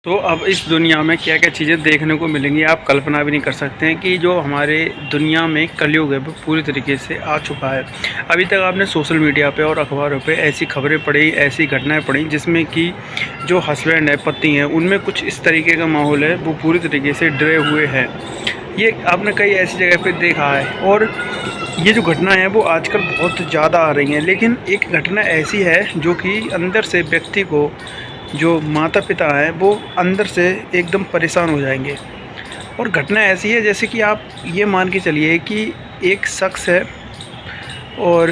तो अब इस दुनिया में क्या क्या चीज़ें देखने को मिलेंगी, आप कल्पना भी नहीं कर सकते हैं कि जो हमारे दुनिया में कलयुग है वो पूरी तरीके से आ चुका है। अभी तक आपने सोशल मीडिया पे और अखबारों पे ऐसी खबरें पढ़ी, ऐसी घटनाएं पढ़ी जिसमें कि जो हस्बैंड है, पति हैं, उनमें कुछ इस तरीके का माहौल है, वो पूरी तरीके से डरे हुए हैं। ये आपने कई ऐसी जगह पर देखा है। और ये जो घटना है वो आजकल बहुत ज़्यादा आ रही हैं, लेकिन एक घटना ऐसी है जो कि अंदर से व्यक्ति को, जो माता पिता हैं, वो अंदर से एकदम परेशान हो जाएंगे। और घटना ऐसी है जैसे कि आप ये मान के चलिए कि एक शख्स है और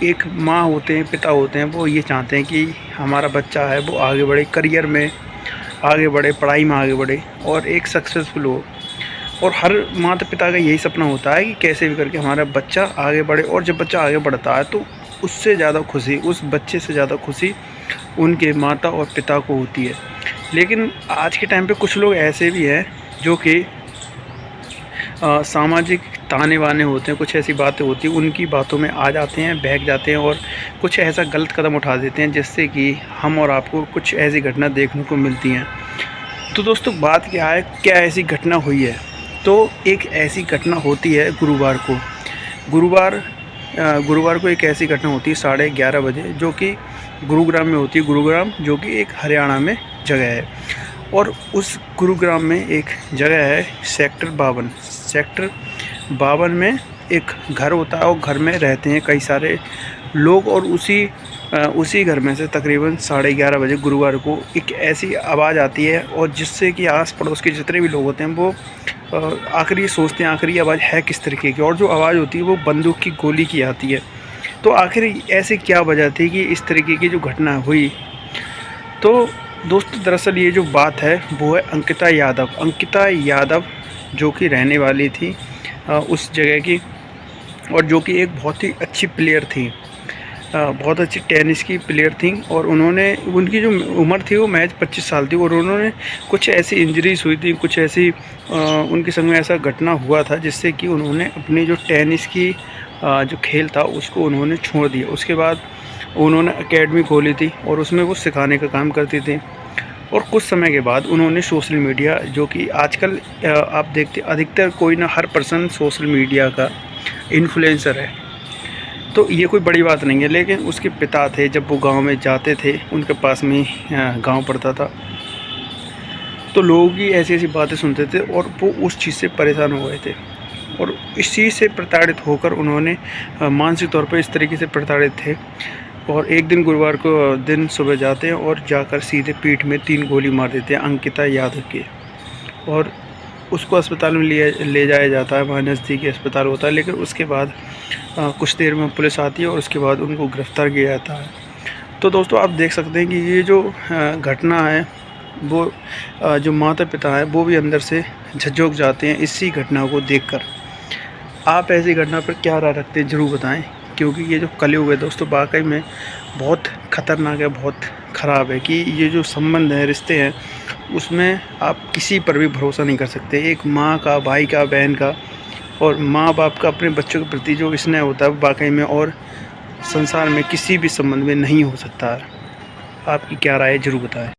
एक माँ होते हैं, पिता होते हैं, वो ये चाहते हैं कि हमारा बच्चा है वो आगे बढ़े, करियर में आगे बढ़े, पढ़ाई में आगे बढ़े और एक सक्सेसफुल हो। और हर माता पिता का यही सपना होता है कि कैसे भी करके हमारा बच्चा आगे बढ़े। और जब बच्चा आगे बढ़ता है तो उससे ज़्यादा खुशी, उस बच्चे से ज़्यादा खुशी उनके माता और पिता को होती है। लेकिन आज के टाइम पे कुछ लोग ऐसे भी हैं जो कि सामाजिक ताने बाने होते हैं, कुछ ऐसी बातें होती हैं, उनकी बातों में आ जाते हैं, बहक जाते हैं और कुछ ऐसा गलत कदम उठा देते हैं जिससे कि हम और आपको कुछ ऐसी घटना देखने को मिलती हैं। तो दोस्तों, बात क्या है, क्या ऐसी घटना हुई है? तो एक ऐसी घटना होती है गुरुवार को। गुरुवार को एक ऐसी घटना होती है 11:30 बजे, जो कि गुरुग्राम में होती है। गुरुग्राम जो कि एक हरियाणा में जगह है। और उस गुरुग्राम में एक जगह है सेक्टर 52 में एक घर होता है और घर में रहते हैं कई सारे लोग। और उसी घर में से तकरीबन 11:30 बजे गुरुवार को एक ऐसी आवाज़ आती है और जिससे कि आस पड़ोस के जितने भी लोग होते हैं वो आखिर ये सोचते हैं आखिर ये आवाज़ है किस तरीके की। और जो आवाज़ होती है वो बंदूक की गोली की आती है। तो आखिर ऐसी क्या वजह थी कि इस तरीके की जो घटना हुई? तो दोस्तों, दरअसल ये जो बात है वो है अंकिता यादव जो कि रहने वाली थी उस जगह की, और जो कि एक बहुत ही अच्छी प्लेयर थी, बहुत अच्छी टेनिस की प्लेयर थी। और उनकी जो उम्र थी वो महज 25 साल थी। और उन्होंने कुछ ऐसी इंजरीज हुई थी, कुछ ऐसी उनके संग में ऐसा घटना हुआ था जिससे कि उन्होंने अपनी जो टेनिस की जो खेल था उसको उन्होंने छोड़ दिया। उसके बाद उन्होंने एकेडमी खोली थी और उसमें वो सिखाने का काम करती थी। और कुछ समय के बाद उन्होंने सोशल मीडिया, जो कि आजकल आप देखते अधिकतर कोई ना हर पर्सन सोशल मीडिया का इन्फ्लुएंसर है, तो ये कोई बड़ी बात नहीं है। लेकिन उसके पिता थे, जब वो गांव में जाते थे, उनके पास में गांव पड़ता था, तो लोग ही ऐसी ऐसी बातें सुनते थे और वो उस चीज़ से परेशान हो गए थे। और इस चीज़ से प्रताड़ित होकर उन्होंने मानसिक तौर पर इस तरीके से प्रताड़ित थे। और एक दिन गुरुवार को दिन सुबह जाते हैं और जाकर सीधे पीठ में 3 गोली मार देते हैं अंकिता यादव की। और उसको अस्पताल में ले जाया जाता है, वहाँ नज़दीकी अस्पताल होता है। लेकिन उसके बाद कुछ देर में पुलिस आती है और उसके बाद उनको गिरफ़्तार किया जाता है। तो दोस्तों, आप देख सकते हैं कि ये जो घटना है वो जो माता पिता हैं वो भी अंदर से झकझोर जाते हैं इसी घटना को देखकर। आप ऐसी घटना पर क्या राय रखते हैं, ज़रूर बताएं। क्योंकि ये जो कलयुग है दोस्तों, वाकई में बहुत ख़तरनाक है, बहुत ख़राब है। कि ये जो संबंध है, रिश्ते हैं, उसमें आप किसी पर भी भरोसा नहीं कर सकते। एक माँ का, भाई का, बहन का और माँ बाप का अपने बच्चों के प्रति जो स्नेह होता है वाकई में और संसार में किसी भी संबंध में नहीं हो सकता है। आपकी क्या राय है, ज़रूर बताएं।